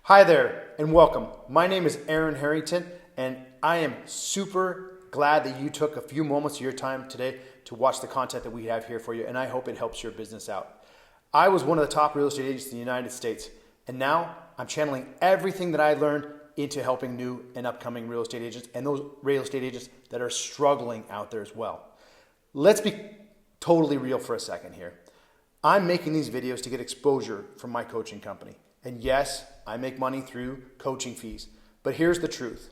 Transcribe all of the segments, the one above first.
Hi there and welcome. My name is Aaron Harrington and I am super glad that you took a few moments of your time today to watch the content that we have here for you, and I hope it helps your business out. I was one of the top real estate agents in the United States, and now I'm channeling everything that I learned into helping new and upcoming real estate agents and those real estate agents that are struggling out there as well. Let's be totally real for a second here. I'm making these videos to get exposure from my coaching company. And yes, I make money through coaching fees. But here's the truth.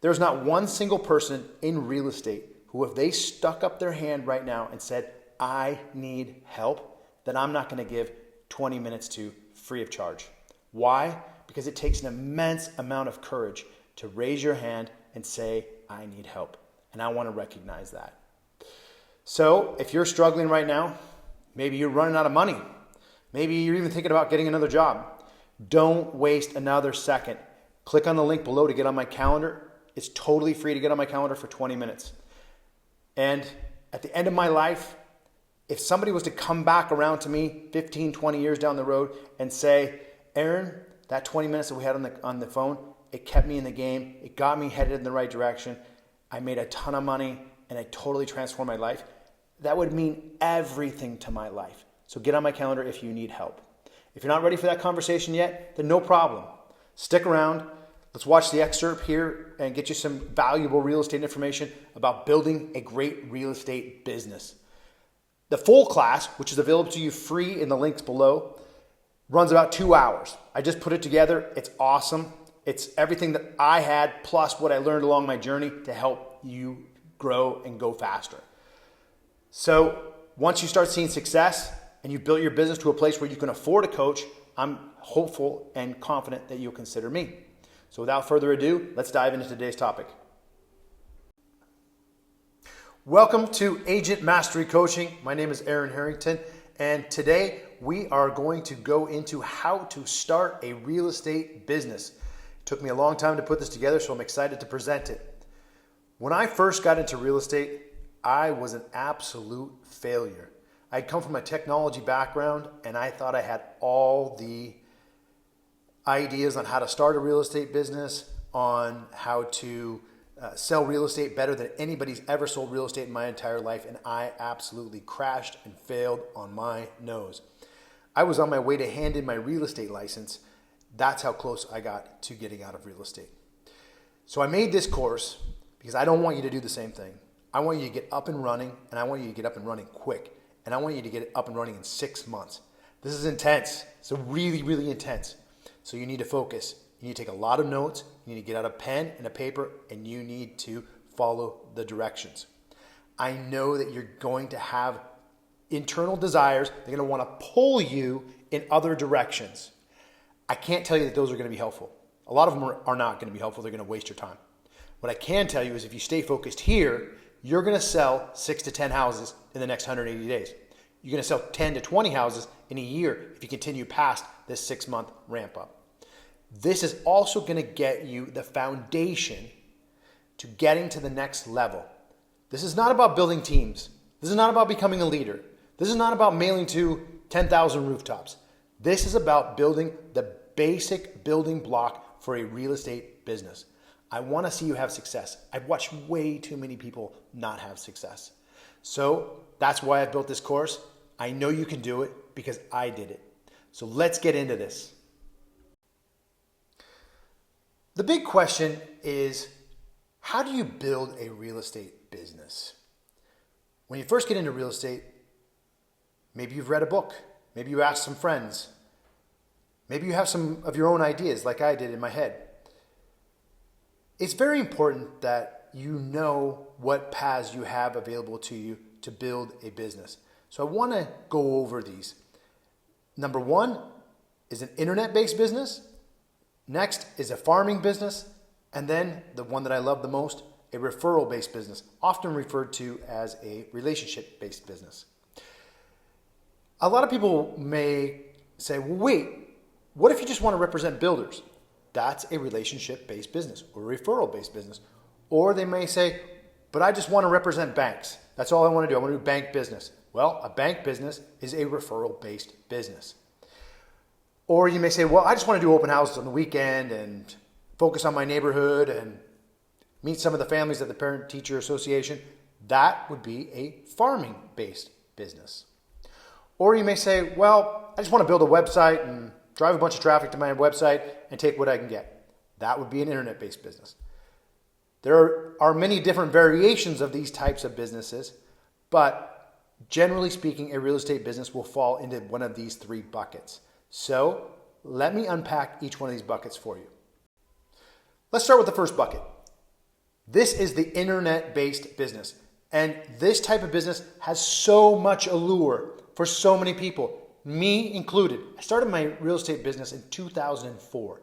There's not one single person in real estate who, if they stuck up their hand right now and said, I need help, then I'm not going to give 20 minutes to free of charge. Why? Because it takes an immense amount of courage to raise your hand and say, I need help. And I want to recognize that. So if you're struggling right now, maybe you're running out of money. Maybe you're even thinking about getting another job. Don't waste another second. Click on the link below to get on my calendar. It's totally free to get on my calendar for 20 minutes. And at the end of my life, if somebody was to come back around to me 15, 20 years down the road and say, Aaron, that 20 minutes that we had on the phone, it kept me in the game. It got me headed in the right direction. I made a ton of money and I totally transformed my life. That would mean everything to my life. So get on my calendar if you need help. If you're not ready for that conversation yet, then no problem. Stick around. Let's watch the excerpt here and get you some valuable real estate information about building a great real estate business. The full class, which is available to you free in the links below, runs about 2 hours. I just put it together. It's awesome. It's everything that I had plus what I learned along my journey to help you grow and go faster. So once you start seeing success and you've built your business to a place where you can afford a coach, I'm hopeful and confident that you'll consider me. So without further ado, let's dive into today's topic. Welcome to Agent Mastery Coaching. My name is Aaron Harrington, and today we are going to go into how to start a real estate business. It took me a long time to put this together, so I'm excited to present it. When I first got into real estate, I was an absolute failure. I'd come from a technology background and I thought I had all the ideas on how to start a real estate business, on how to sell real estate better than anybody's ever sold real estate in my entire life, and I absolutely crashed and failed on my nose. I was on my way to hand in my real estate license. That's how close I got to getting out of real estate. So I made this course because I don't want you to do the same thing. I want you to get up and running, and I want you to get up and running quick. And I want you to get it up and running in 6 months. This is intense. It's really, really intense. So you need to focus. You need to take a lot of notes. You need to get out a pen and a paper, and you need to follow the directions. I know that you're going to have internal desires. They're going to want to pull you in other directions. I can't tell you that those are going to be helpful. A lot of them are not going to be helpful. They're going to waste your time. What I can tell you is if you stay focused here, you're going to sell 6 to 10 houses in the next 180 days. You're going to sell 10 to 20 houses in a year if you continue past this 6-month ramp up. This is also going to get you the foundation to getting to the next level. This is not about building teams. This is not about becoming a leader. This is not about mailing to 10,000 rooftops. This is about building the basic building block for a real estate business. I want to see you have success. I've watched way too many people not have success. So that's why I built this course. I know you can do it because I did it. So let's get into this. The big question is, how do you build a real estate business? When you first get into real estate, maybe you've read a book. Maybe you asked some friends. Maybe you have some of your own ideas like I did in my head. It's very important that you know what paths you have available to you to build a business. So I want to go over these. Number one is an internet-based business. Next is a farming business. And then the one that I love the most, a referral-based business, often referred to as a relationship-based business. A lot of people may say, well, wait, what if you just want to represent builders? That's a relationship-based business or a referral-based business. Or they may say, but I just want to represent banks. That's all I want to do. I want to do bank business. Well, a bank business is a referral-based business. Or you may say, well, I just want to do open houses on the weekend and focus on my neighborhood and meet some of the families at the Parent-Teacher Association. That would be a farming-based business. Or you may say, well, I just want to build a website and drive a bunch of traffic to my website and take what I can get. That would be an internet-based business. There are many different variations of these types of businesses, but generally speaking, a real estate business will fall into one of these three buckets. So let me unpack each one of these buckets for you. Let's start with the first bucket. This is the internet-based business. And this type of business has so much allure for so many people, me included. I started my real estate business in 2004.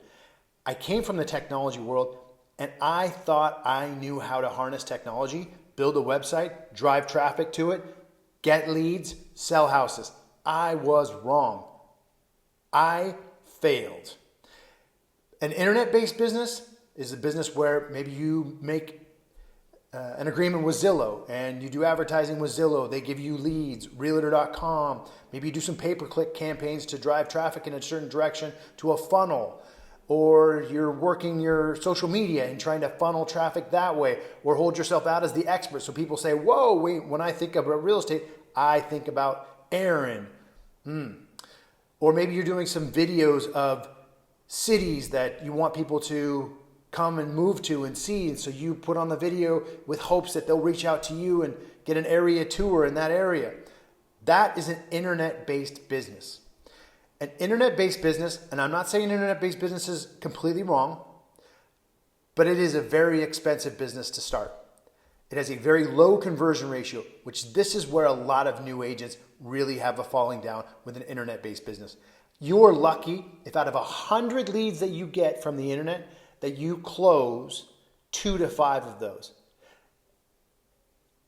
I came from the technology world and I thought I knew how to harness technology, build a website, drive traffic to it, get leads, sell houses. I was wrong. I failed. An internet-based business is a business where maybe you make an agreement with Zillow and you do advertising with Zillow. They give you leads, realtor.com. Maybe you do some pay-per-click campaigns to drive traffic in a certain direction to a funnel. Or you're working your social media and trying to funnel traffic that way, or hold yourself out as the expert. So people say, whoa, wait, when I think about real estate, I think about Aaron. Or maybe you're doing some videos of cities that you want people to come and move to and see. And so you put on the video with hopes that they'll reach out to you and get an area tour in that area. That is an internet-based business. An internet-based business, and I'm not saying internet-based business is completely wrong, but it is a very expensive business to start. It has a very low conversion ratio, which this is where a lot of new agents really have a falling down with an internet-based business. You're lucky if out of 100 leads that you get from the internet, that you close 2 to 5 of those.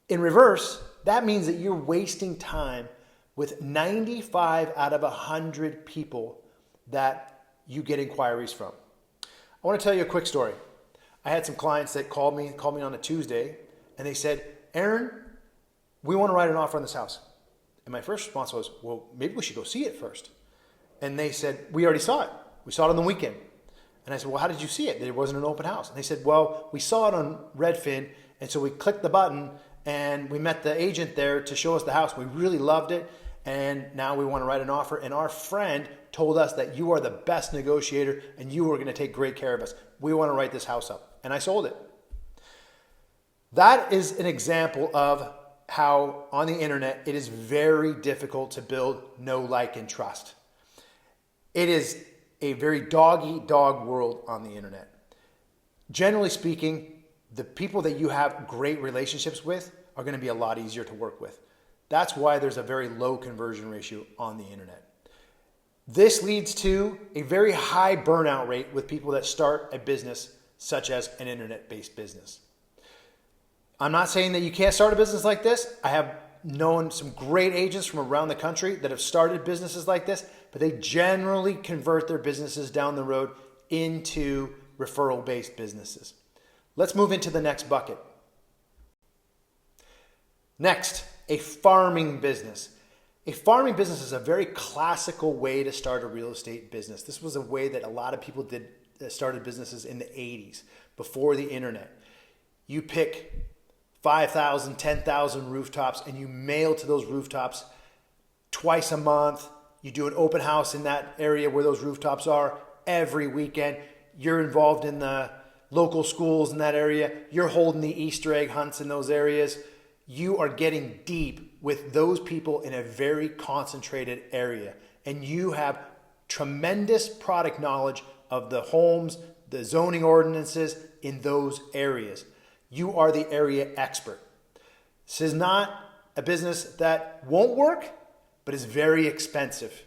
In reverse, that means that you're wasting time with 95 out of 100 people that you get inquiries from. I want to tell you a quick story. I had some clients that called me on a Tuesday, and they said, Aaron, we want to write an offer on this house. And my first response was, well, maybe we should go see it first. And they said, we already saw it. We saw it on the weekend. And I said, well, how did you see it? There wasn't an open house. And they said, well, we saw it on Redfin, and so we clicked the button, and we met the agent there to show us the house. We really loved it, and now we want to write an offer. And our friend told us that you are the best negotiator, and you are going to take great care of us. We want to write this house up. And I sold it. That is an example of how on the internet it is very difficult to build know, like, and trust. It is a very dog-eat-dog world on the internet. Generally speaking, the people that you have great relationships with are going to be a lot easier to work with. That's why there's a very low conversion ratio on the internet. This leads to a very high burnout rate with people that start a business such as an internet-based business. I'm not saying that you can't start a business like this. I have known some great agents from around the country that have started businesses like this, but they generally convert their businesses down the road into referral-based businesses. Let's move into the next bucket. Next, a farming business. A farming business is a very classical way to start a real estate business. This was a way that a lot of people started businesses in the 80s, before the internet. You pick 5,000, 10,000 rooftops, and you mail to those rooftops twice a month. You do an open house in that area where those rooftops are every weekend. You're involved in the local schools in that area. You're holding the Easter egg hunts in those areas. You are getting deep with those people in a very concentrated area. And you have tremendous product knowledge of the homes, the zoning ordinances in those areas. You are the area expert. This is not a business that won't work, but is very expensive.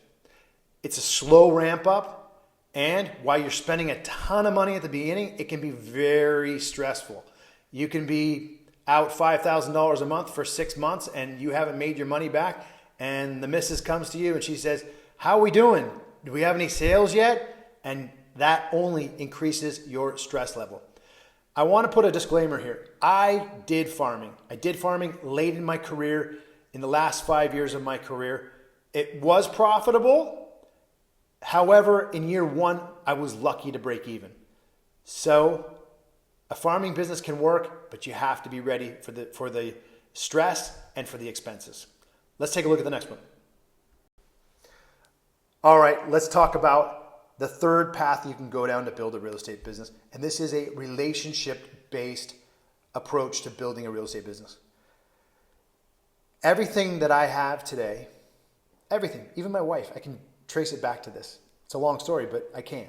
It's a slow ramp up, and while you're spending a ton of money at the beginning, it can be very stressful. You can be out $5,000 a month for 6 months and you haven't made your money back, and the missus comes to you and she says, how are we doing? Do we have any sales yet? And that only increases your stress level. I want to put a disclaimer here. I did farming. I did farming late in my career, in the last 5 years of my career. It was profitable, However, in year one, I was lucky to break even. So a farming business can work, but you have to be ready for the stress and for the expenses. Let's take a look at the next one. All right, let's talk about the third path you can go down to build a real estate business. And this is a relationship-based approach to building a real estate business. Everything that I have today, everything, even my wife, I can trace it back to this. It's a long story, but I can.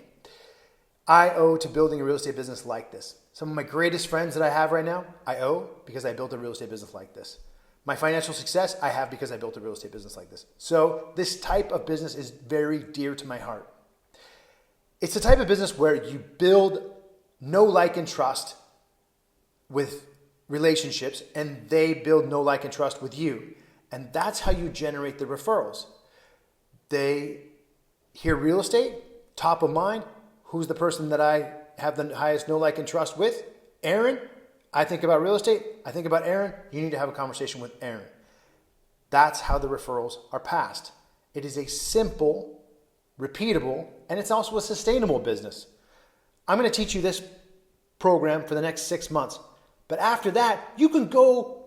I owe to building a real estate business like this. Some of my greatest friends that I have right now, I owe because I built a real estate business like this. My financial success, I have because I built a real estate business like this. So this type of business is very dear to my heart. It's the type of business where you build know, like, and trust with relationships, and they build know, like, and trust with you. And that's how you generate the referrals. They hear real estate, top of mind. Who's the person that I have the highest know, like, and trust with? Aaron. I think about real estate. I think about Aaron. You need to have a conversation with Aaron. That's how the referrals are passed. It is a simple, repeatable, and it's also a sustainable business. I'm going to teach you this program for the next 6 months. But after that, you can go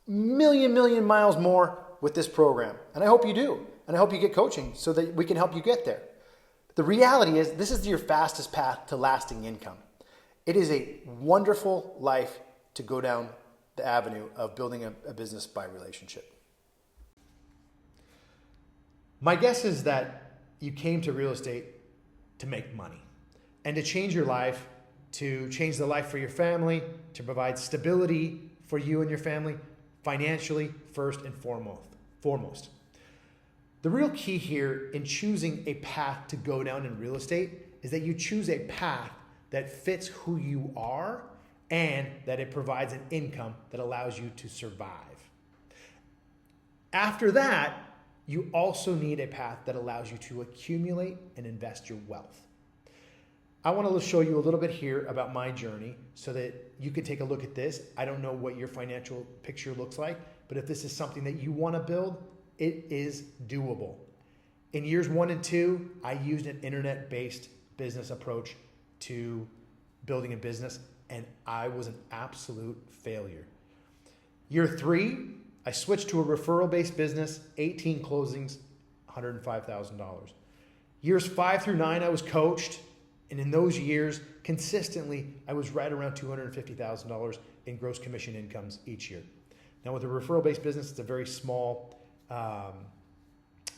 million miles more with this program. And I hope you do. And I hope you get coaching so that we can help you get there. The reality is this is your fastest path to lasting income. It is a wonderful life to go down the avenue of building a business by relationship. My guess is that you came to real estate to make money and to change your life, to change the life for your family, to provide stability for you and your family, financially first and foremost. The real key here in choosing a path to go down in real estate is that you choose a path that fits who you are and that it provides an income that allows you to survive. After that, you also need a path that allows you to accumulate and invest your wealth. I want to show you a little bit here about my journey so that you can take a look at this. I don't know what your financial picture looks like, but if this is something that you want to build, it is doable. In years 1 and 2, I used an internet-based business approach to building a business, and I was an absolute failure. Year 3, I switched to a referral-based business, 18 closings, $105,000. Years 5 through 9, I was coached, and in those years, consistently, I was right around $250,000 in gross commission incomes each year. Now, with a referral-based business, it's a very small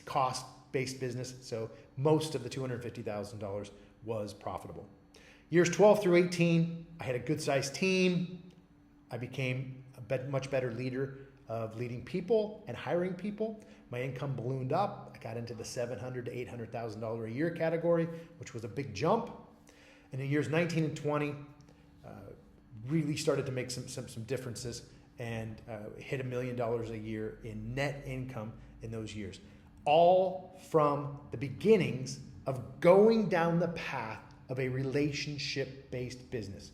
cost-based business, so most of the $250,000 was profitable. Years 12 through 18, I had a good-sized team. I became a much better leader of leading people and hiring people. My income ballooned up. I got into the $700,000 to $800,000 a year category, which was a big jump. And in years 19 and 20, really started to make some differences and hit $1 million a year in net income in those years. All from the beginnings of going down the path of a relationship-based business.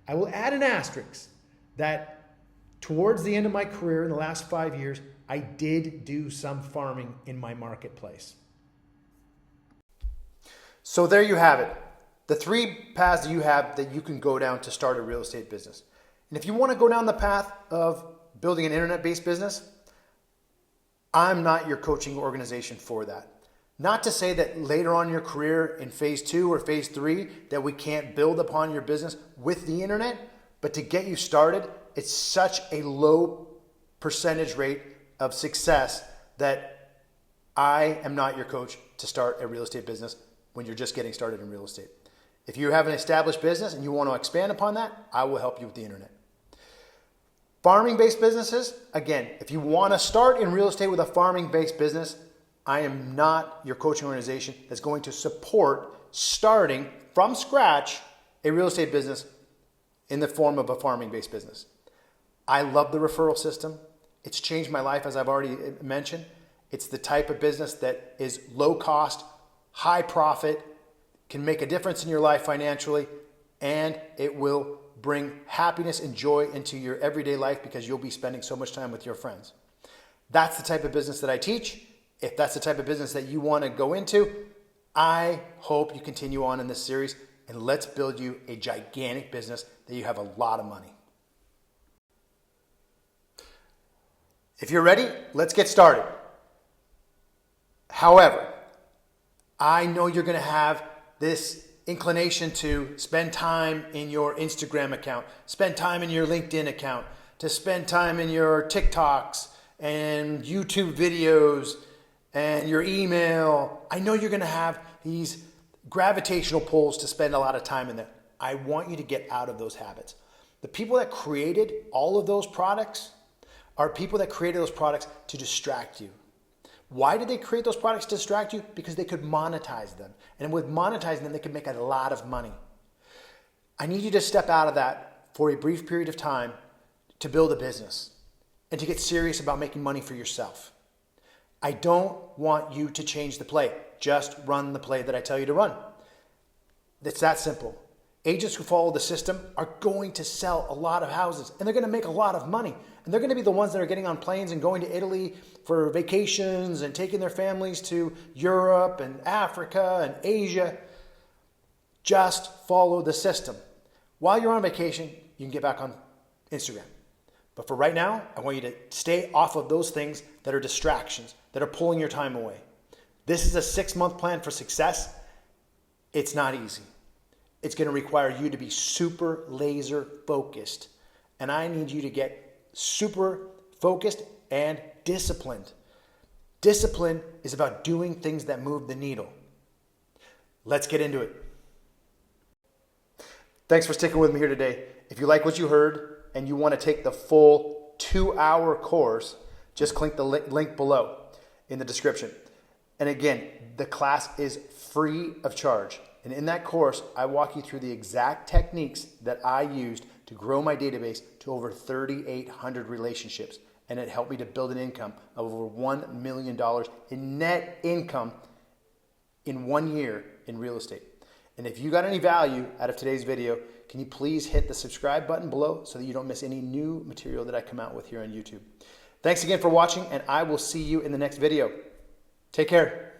I will add an asterisk that towards the end of my career in the last 5 years, I did do some farming in my marketplace. So there you have it. The 3 paths that you have that you can go down to start a real estate business. And if you want to go down the path of building an internet-based business, I'm not your coaching organization for that. Not to say that later on in your career in phase 2 or phase 3 that we can't build upon your business with the internet, but to get you started, it's such a low percentage rate of success that I am not your coach to start a real estate business when you're just getting started in real estate. If you have an established business and you want to expand upon that, I will help you with the internet. Farming-based businesses, again, if you want to start in real estate with a farming-based business, I am not your coaching organization that's going to support starting from scratch a real estate business in the form of a farming-based business. I love the referral system. It's changed my life, as I've already mentioned. It's the type of business that is low cost, high profit, can make a difference in your life financially, and it will bring happiness and joy into your everyday life because you'll be spending so much time with your friends. That's the type of business that I teach, If that's the type of business that you want to go into, I hope you continue on in this series, and let's build you a gigantic business that you have a lot of money. If you're ready, let's get started. However, I know you're going to have this inclination to spend time in your Instagram account, spend time in your LinkedIn account, to spend time in your TikToks and YouTube videos and your email. I know you're going to have these gravitational pulls to spend a lot of time in there. I want you to get out of those habits. The people that created all of those products are people that created those products to distract you. Why did they create those products to distract you? Because they could monetize them. And with monetizing them, they could make a lot of money. I need you to step out of that for a brief period of time to build a business and to get serious about making money for yourself. I don't want you to change the play. Just run the play that I tell you to run. It's that simple. Agents who follow the system are going to sell a lot of houses, and they're going to make a lot of money. And they're going to be the ones that are getting on planes and going to Italy for vacations and taking their families to Europe and Africa and Asia. Just follow the system. While you're on vacation, you can get back on Instagram. But for right now, I want you to stay off of those things that are distractions, that are pulling your time away. This is a 6-month plan for success. It's not easy. It's going to require you to be super laser focused. And I need you to get super focused and disciplined. Discipline is about doing things that move the needle. Let's get into it. Thanks for sticking with me here today. If you like what you heard and you want to take the full 2-hour course, just click the link below in the description. And again, the class is free of charge. And in that course, I walk you through the exact techniques that I used to grow my database to over 3,800 relationships. And it helped me to build an income of over $1 million in net income in 1 year in real estate. And if you got any value out of today's video, can you please hit the subscribe button below so that you don't miss any new material that I come out with here on YouTube. Thanks again for watching, and I will see you in the next video. Take care.